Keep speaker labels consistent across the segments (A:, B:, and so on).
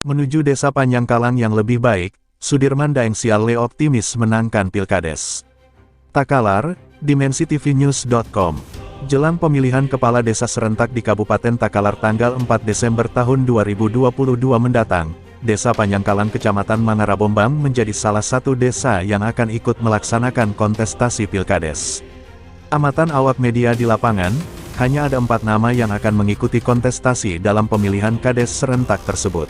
A: Menuju desa Panjangkalang yang lebih baik, Sudirman Daeng Siale optimis menangkan Pilkades. Takalar, dimensitv-news.com. Jelang pemilihan kepala desa serentak di Kabupaten Takalar tanggal 4 Desember tahun 2022 mendatang, Desa Panjangkalang Kecamatan Mangarabombang menjadi salah satu desa yang akan ikut melaksanakan kontestasi Pilkades. Amatan awak media di lapangan, hanya ada 4 nama yang akan mengikuti kontestasi dalam pemilihan kades serentak tersebut.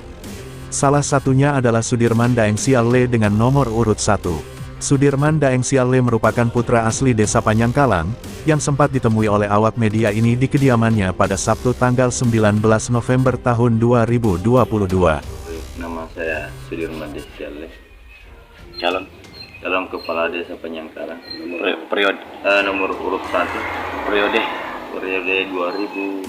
A: Salah satunya adalah Sudirman Daeng Siale dengan nomor urut 1. Sudirman Daeng Siale merupakan putra asli Desa Panjangkalang, yang sempat ditemui oleh awak media ini di kediamannya pada Sabtu tanggal 19 November tahun 2022.
B: Nama saya Sudirman Daeng Siale, calon kepala Desa Panjangkalang, periode nomor urut 1, periode 2022.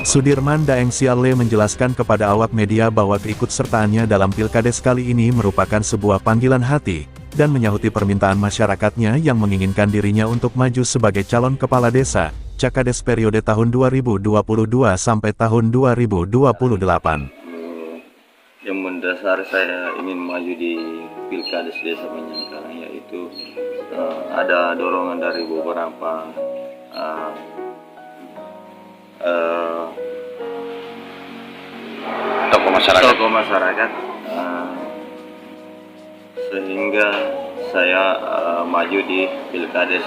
A: Sudirman Daeng Siale menjelaskan kepada awak media bahwa keikutsertaannya dalam Pilkades kali ini merupakan sebuah panggilan hati, dan menyahuti permintaan masyarakatnya yang menginginkan dirinya untuk maju sebagai calon kepala desa, Cakades periode tahun 2022 sampai tahun 2028.
B: Yang mendasar saya ingin maju di Pilkades Desa Panjangkalang yaitu ada dorongan dari beberapa tokoh masyarakat, sehingga saya maju di Pilkades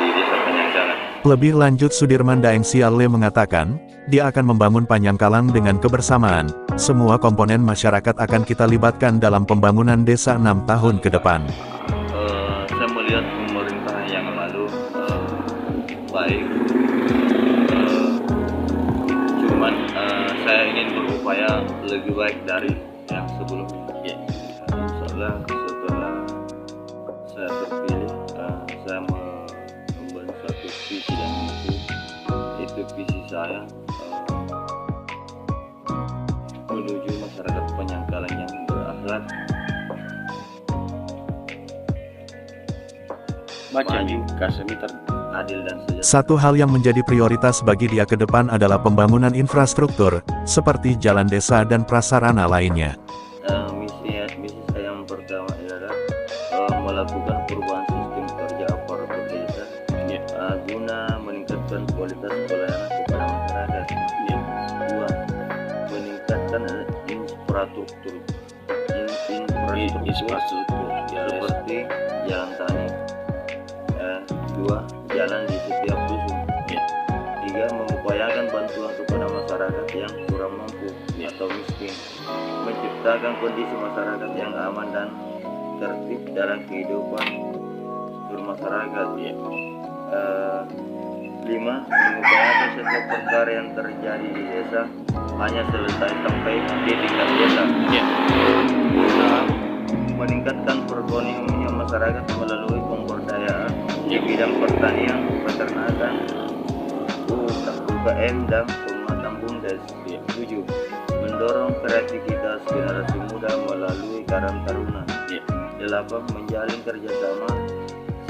B: di Desa Panjangkalang.
A: Lebih lanjut Sudirman Daeng Siale mengatakan, dia akan membangun Panjangkalang dengan kebersamaan. Semua komponen masyarakat akan kita libatkan dalam pembangunan desa 6 tahun ke depan.
B: Saya melihat pemerintah yang lalu baik, cuman saya ingin berupaya lebih baik dari yang sebelumnya. Insyaallah setelah saya terpilih, saya membangun satu visi dan itu visi saya menuju masyarakat Panjangkalang yang berakhlak, maju, adil dan sejahtera.
A: Satu hal yang menjadi prioritas bagi dia ke depan adalah pembangunan infrastruktur, seperti jalan desa dan prasarana lainnya.
B: Misi saya yang pertama adalah melakukan perubahan sistem kerja aparatur desa guna meningkatkan kualitas pelayanan kepada masyarakat. Dua, meningkatkan infrastruktur seperti jalan tani. Dua, jalan di setiap dusun. Tiga, mengupayakan bantuan kepada masyarakat yang kurang mampu atau miskin, menciptakan kondisi masyarakat yang aman dan tertib dalam kehidupan bermasyarakat. Lima, mengupayakan setiap perkara yang terjadi di desa hanya selesai sampai di tingkat desa. Meningkatkan perekonomian masyarakat melalui pemberdayaan di bidang pertanian, peternakan, UKM dan penguatan BUMDes. 7. Mendorong kreativitas generasi muda melalui Karang Taruna. 8. Menjalin kerjasama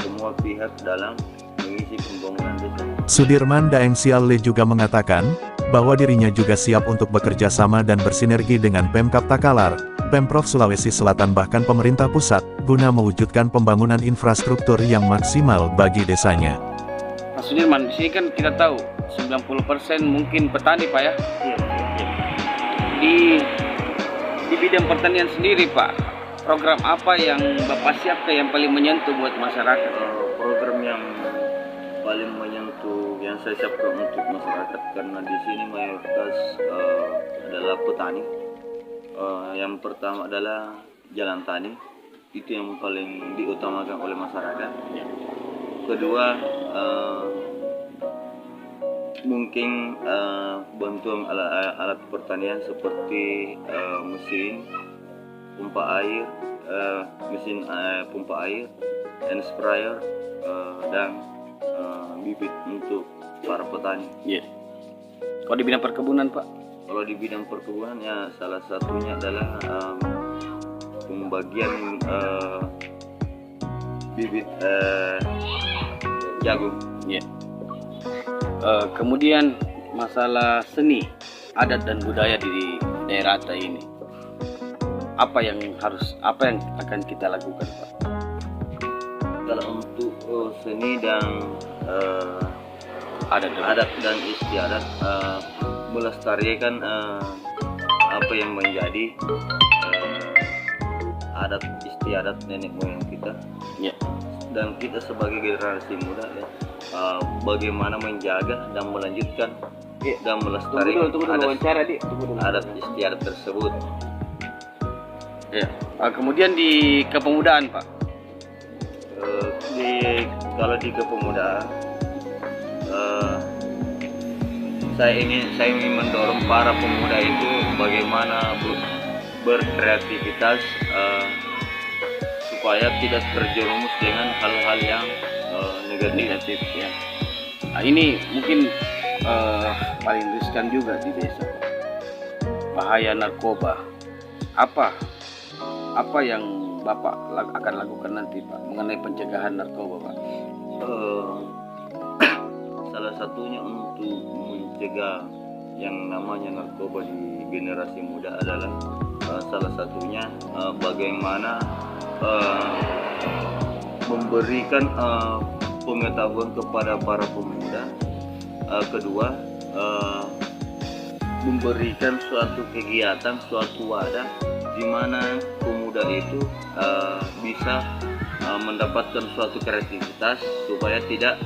B: semua pihak dalam mengisi pembangunan desa.
A: Sudirman Daeng Siale juga mengatakan, bahwa dirinya juga siap untuk bekerja sama dan bersinergi dengan Pemkab Takalar, Pemprov Sulawesi Selatan bahkan pemerintah pusat, guna mewujudkan pembangunan infrastruktur yang maksimal bagi desanya.
C: Mas Sudirman, di sini kan kita tahu 90% mungkin petani Pak ya?
B: Iya.
C: Di bidang pertanian sendiri Pak, program apa yang Bapak siapkan yang paling menyentuh buat masyarakat?
B: Program yang paling menyentuh yang saya siapkan untuk masyarakat, karena di sini mayoritas adalah petani. Yang pertama adalah jalan tani, itu yang paling diutamakan oleh masyarakat. Kedua, mungkin bantuan alat pertanian seperti mesin pompa air, hand sprayer, dan bibit untuk para petani.
C: Kalau di bidang perkebunan Pak?
B: Kalau di bidang perkebunan ya salah satunya adalah pembagian bibit jagung.
C: Kemudian masalah seni, adat dan budaya di daerah Atai ini. Apa yang akan kita lakukan, Pak?
B: Kalau untuk seni dan adat dan istiadat, melestarikan apa yang menjadi adat istiadat nenek moyang kita,
C: Ya.
B: dan kita sebagai generasi muda ya, bagaimana menjaga dan melanjutkan dan melestarikan adat istiadat tersebut.
C: Ya. Kemudian di kepemudaan, Pak.
B: Kalau di kepemudaan, saya ingin mendorong para pemuda itu bagaimana berkreativitas, supaya tidak terjerumus dengan hal-hal yang negatif ya.
C: Nah, ini mungkin paling riskan juga di desa, Pak. Bahaya narkoba. Apa yang Bapak akan lakukan nanti, Pak, mengenai pencegahan narkoba, Pak?
B: Salah satunya untuk mencegah yang namanya narkoba di generasi muda adalah salah satunya bagaimana memberikan pengetahuan kepada para pemuda. Kedua, memberikan suatu kegiatan, suatu wadah di mana pemuda itu bisa mendapatkan suatu kreativitas supaya tidak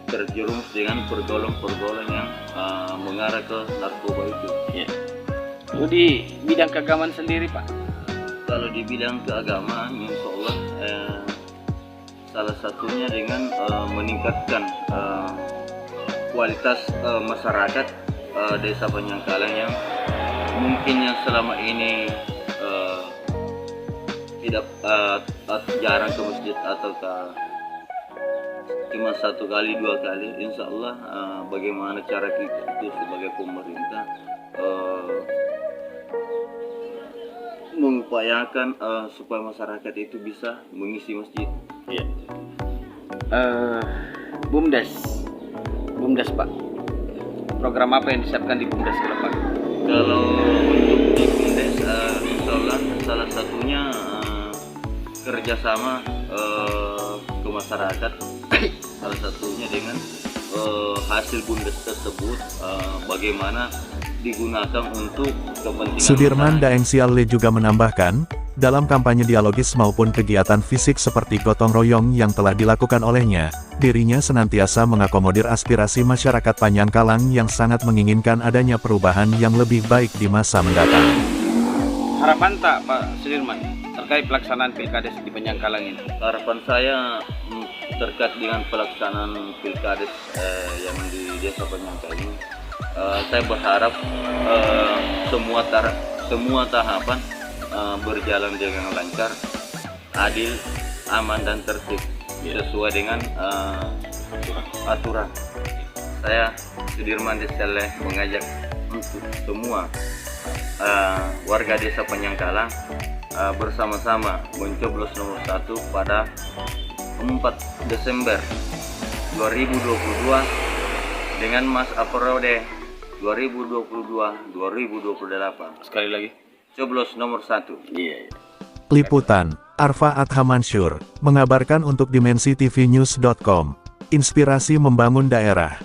B: terjerumus dengan pergaulan-pergaulan yang mengarah ke narkoba itu.
C: Ya. Lalu di bidang keagamaan sendiri, Pak?
B: Kalau di bidang keagamaan, insya Allah salah satunya dengan meningkatkan kualitas masyarakat desa Penyangkalan yang mungkin yang selama ini tidak jarang ke masjid atau cuma 1 kali 2 kali. Insya Allah bagaimana cara kita itu sebagai pemerintah mengupayakan supaya masyarakat itu bisa mengisi masjid.
C: Iya. BUMDes, Pak. Program apa yang disiapkan di BUMDes ke depan?
B: Kalau untuk di BUMDes, insya Allah salah satunya kerjasama ke masyarakat. Salah satunya dengan hasil BUMDes tersebut bagaimana digunakan untuk kepentingan
A: Sudirman
B: masyarakat.
A: Daeng Sialle juga menambahkan, dalam kampanye dialogis maupun kegiatan fisik seperti gotong royong yang telah dilakukan olehnya, dirinya senantiasa mengakomodir aspirasi masyarakat Penyangkalan yang sangat menginginkan adanya perubahan yang lebih baik di masa mendatang.
C: Harapan tak, Pak Sudirman, terkait pelaksanaan Pilkades di Penyangkalan ini?
B: Harapan saya terkait dengan pelaksanaan Pilkades yang di Desa Penyangkalan ini, saya berharap semua tahapan berjalan dengan lancar, adil, aman dan tertib sesuai dengan aturan. Saya Sudirman Sialle mengajak untuk semua warga Desa Penyangkalan bersama-sama mencoblos nomor 1 pada 4 Desember 2022 dengan masa periode 2022-2028.
C: Sekali lagi.
B: Coblos nomor 1.
C: Iya.
A: Liputan, Arfa Adha Mansur, mengabarkan untuk dimensitv.news.com. Inspirasi membangun daerah.